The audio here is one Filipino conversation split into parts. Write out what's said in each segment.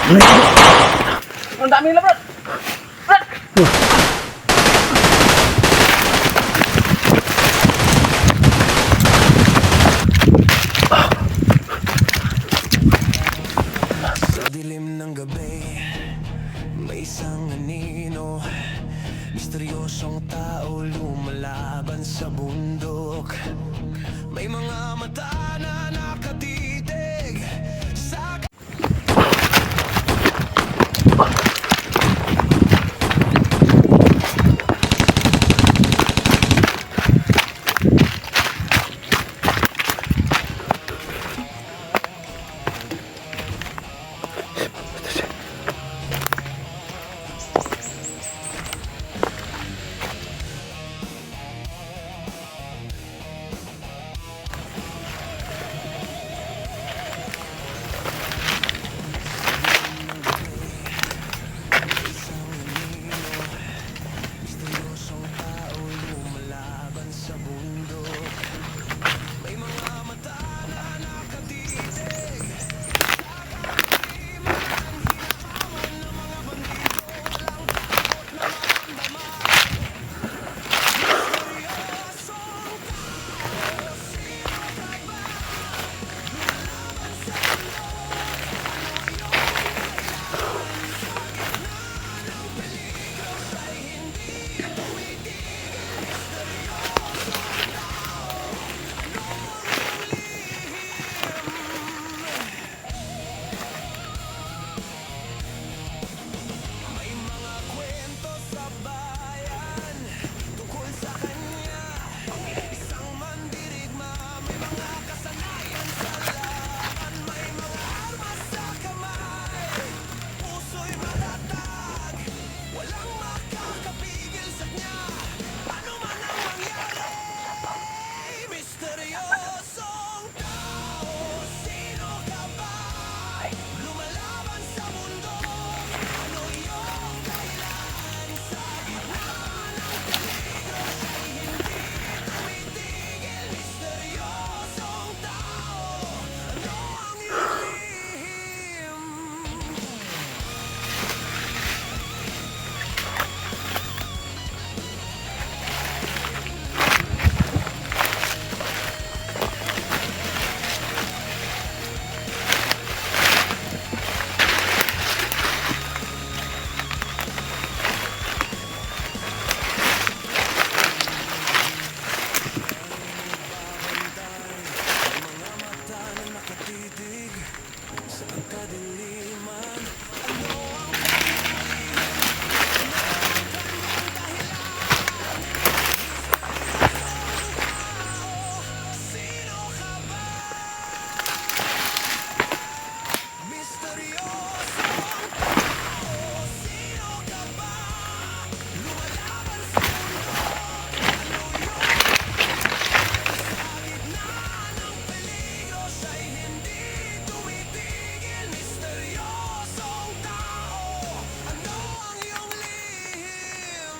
Ang dami nila, bro. Brad! Sa dilim ng gabi, may isang anino, misteryosong tao lumalaban sa bundok. May mga mata na nakatitig sa misteryosong tao lumalaban sa bundok. May mga mata na nakatitig kwento sa bayan tungkol sa kanya. Isang mandirigma, may mga kasanayan sa laban, may mga armas sa kamay, puso'y matatag, walang makakapigil sa kanya. Ano man ang mangyari, misteryosong tao, sino ka ba? Lumalaban sa mundo, ano iyong dahilan? Sa gitna ng peligro, siya'y hindi tumitigil. Misteryosong tao, ano ang iyong lihim? Mga mata na nakatitig sa kadiliman. Ano ang sino ka ba? Misteryosong tao, sino ka ba? Lumalaban sa mundo, ano iyong sa gitna ng peligro, siya'y hindi tumitigil. Misteryosong tao, ano ang iyong lihim?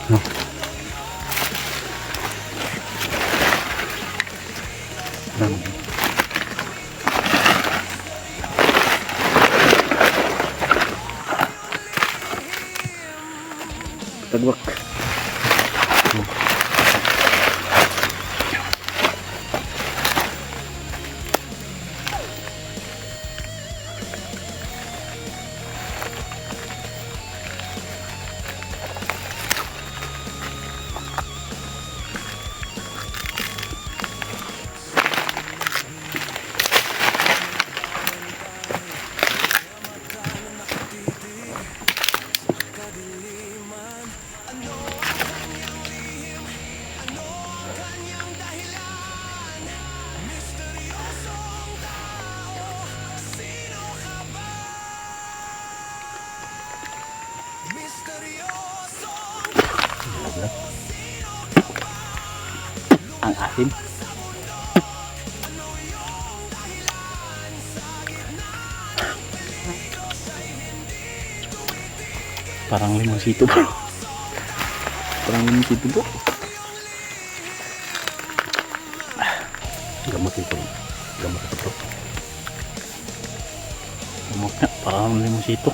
No. Dami. Tagwak. Ang asim. Parang limonsito bro. Parang limonsito bro. Gamot ito. Gamot ito bro. Gamot nga. Parang limonsito.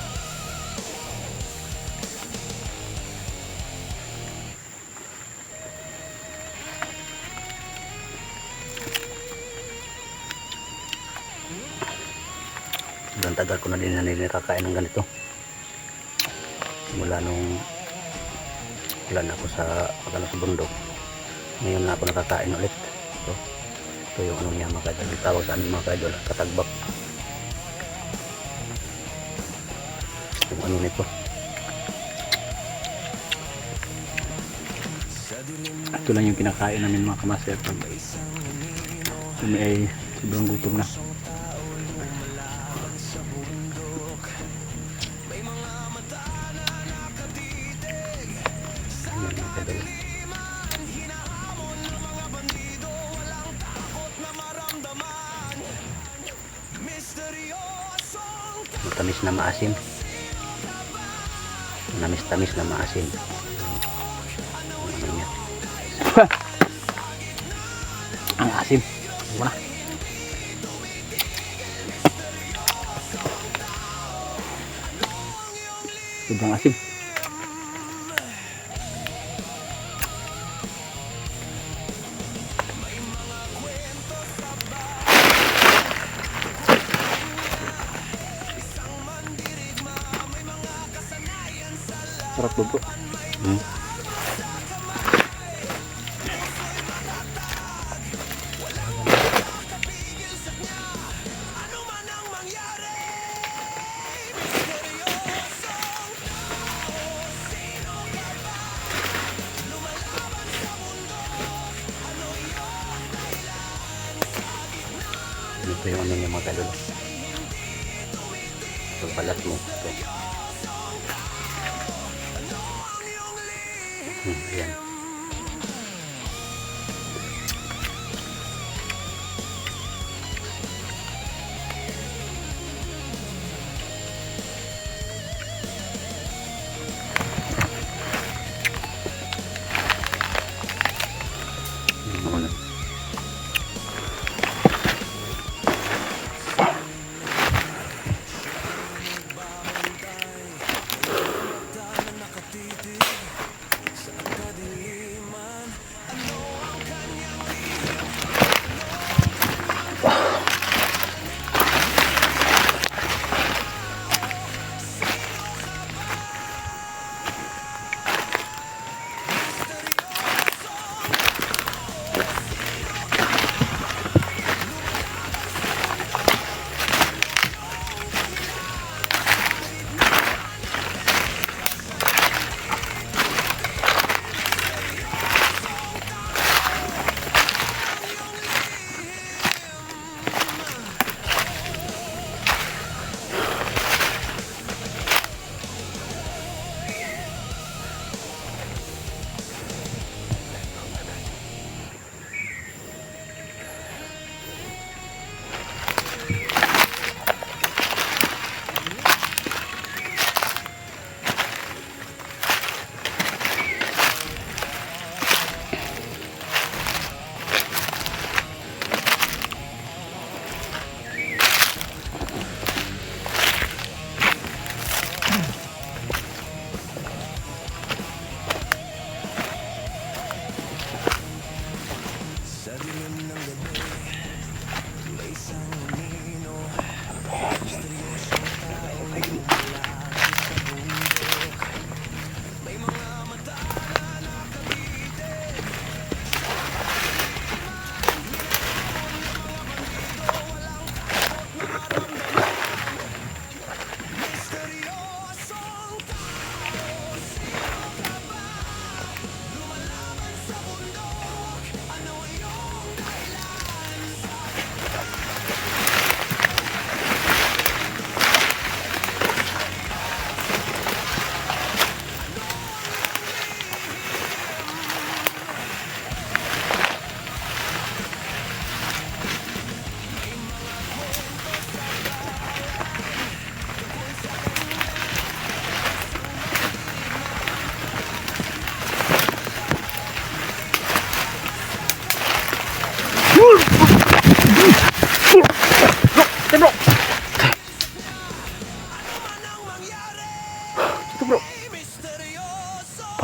Sobrang tagal ko na din nakakain ng ganito. Mula nung wala na ako sa bundok. Ngayon na ako nakakain ulit. Ito yung ano niya mga kaidol. Tawag sa amin mga kaidol, katagbak. Yung ano nito. Ito lang yung kinakain namin mga kamaster. Kami ay sobrang gutom na. Matamis na maasim. Namis-tamis na maasim. Ano niya? Ang asim. Wala. Sobrang asim. Sarap bro. Ito yung ano niya mga kalolo. Pagbalat mo ito. Ayan. Ano?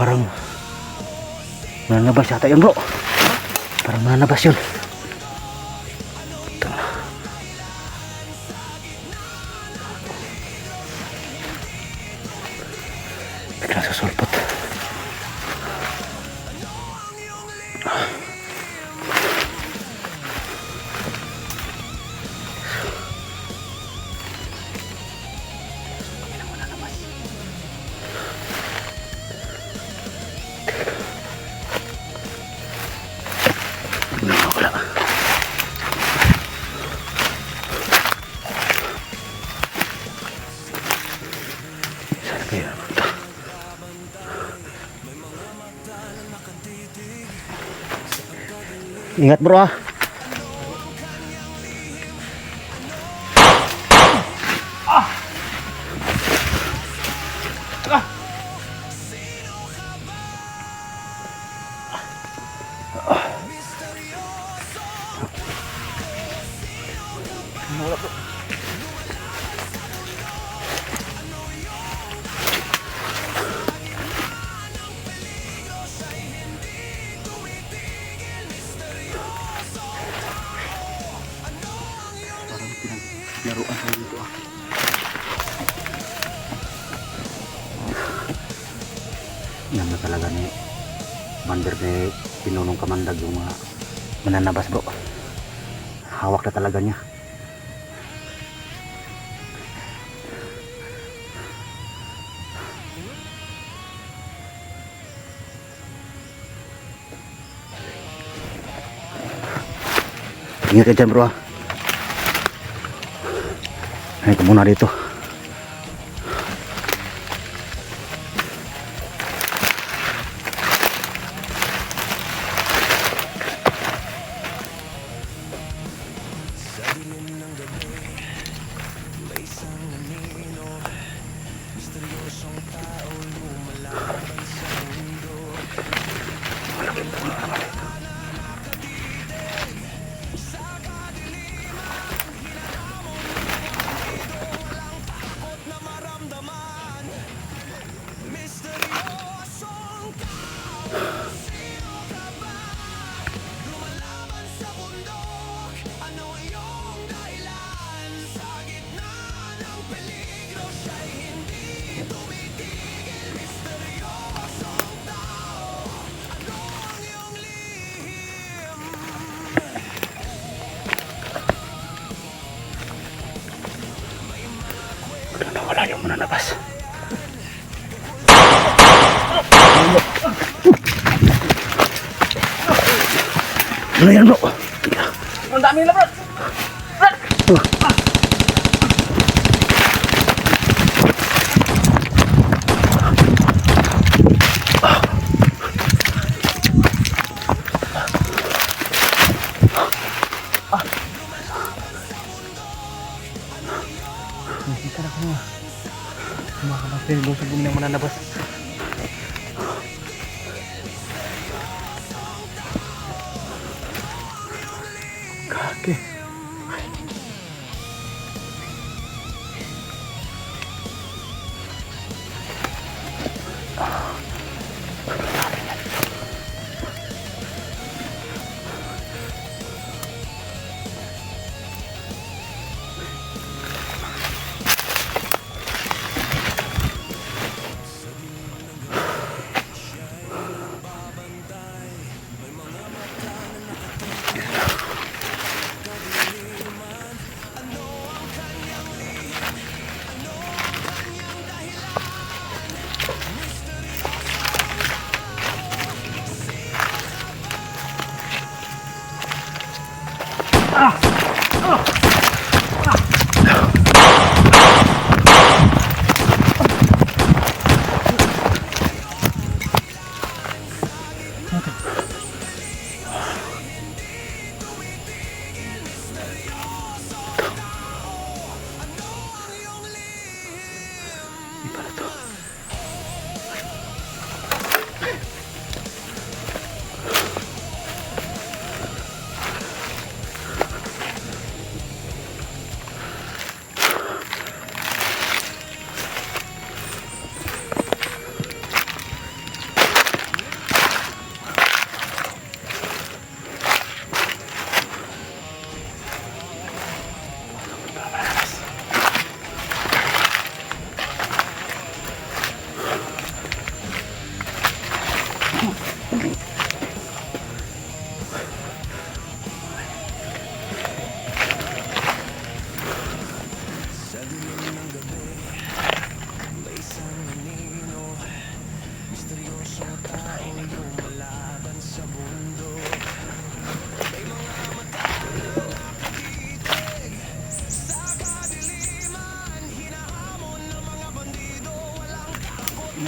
Parang mananabas yata yun bro. Parang mananabas yun. Biglang susulpot. Wala. Sana kaya naman ito. Ingat bro ah. Parang pinaglaruan tayo dito ah. Yan na talaga ni Bander ni Pinunong Kamandag yung mga mananabas bro. Hawak na talaga niya. Ingat ka dyan bro ah. Ay, ito muna dito. Wala yung mananabas. Ano yan bro? Ang dami nila bro. Kita na ko na. Kumakalapin. Busog bumi ng mananabas. Kaki.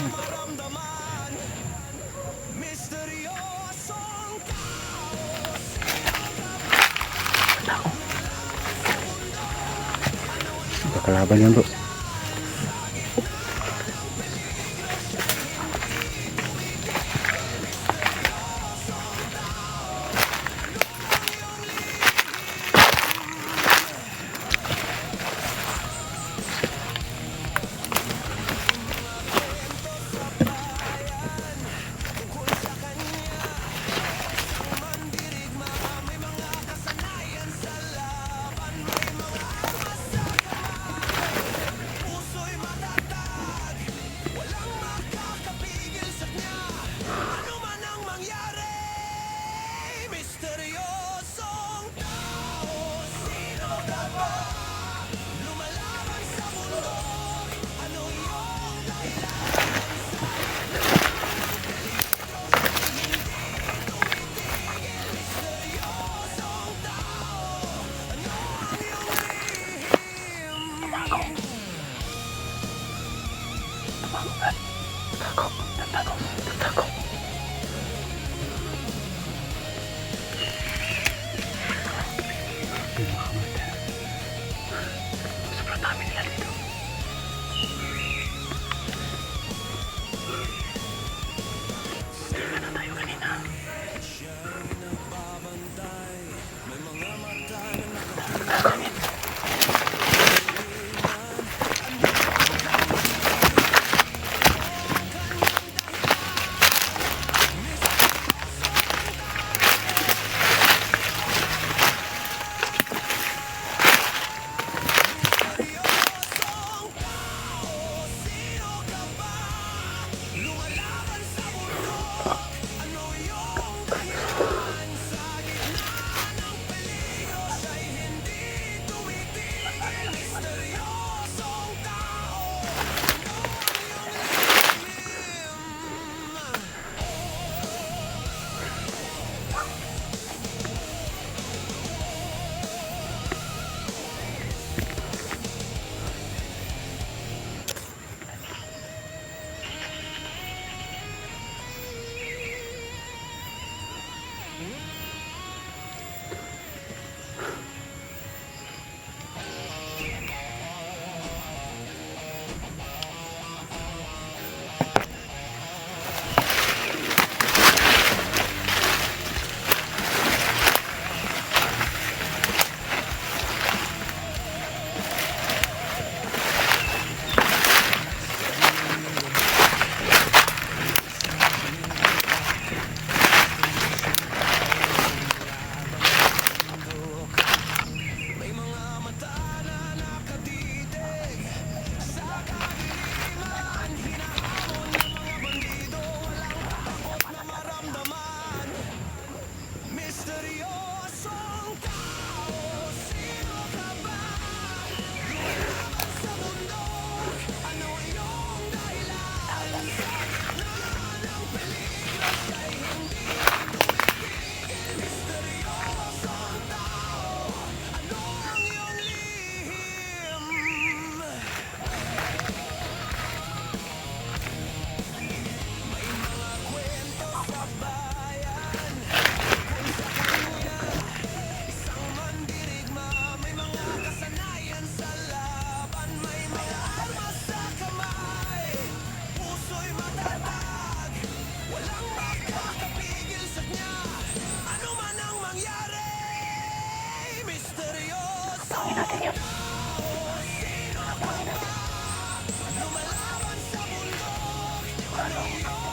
maramdaman. Misteryosong Kalaban yan bro. puso'y matatag, walang makakapigil sa kanya. Ano man ang mangyari, misteryosong tao. Sino ka ba? Lumalaban sa mundo. Ano iyong dahilan? Misteryosong tao. Ano ang iyong lihim? Tako. Sobrang dami nila dito. Tingnan na tayo kanina. Takomin. Misteryosong tao. Sino ka ba? Lumalaban sa mundo. Ano iyong dahilan? Sa gitna ng peligro, siya'y hindi tumitigil. Misteryosong tao. Ano ang iyong lihim? May mga mata na nakatitig sa kadiliman. Hinahamon ng mga bandido, walang takot na maramdaman. Misteryosong tao. Sino ka ba? Lumalaban sa mundo. Ano iyong dahilan? Sa gitna ng peligro, siya'y hindi tumitigil. Misteryosong tao. Ano ang iyong lihim? May mga kwento sa bayan kung sa kanya isang mandirigma. May mga kasanayan sa laban, may mga armas sa kamay. Puso'y matatag, walang makakapigil sa kanya. Ano man ang mangyari, misteryosong tao. Sino ka ba? Lumalaban sa mundo. Ano iyong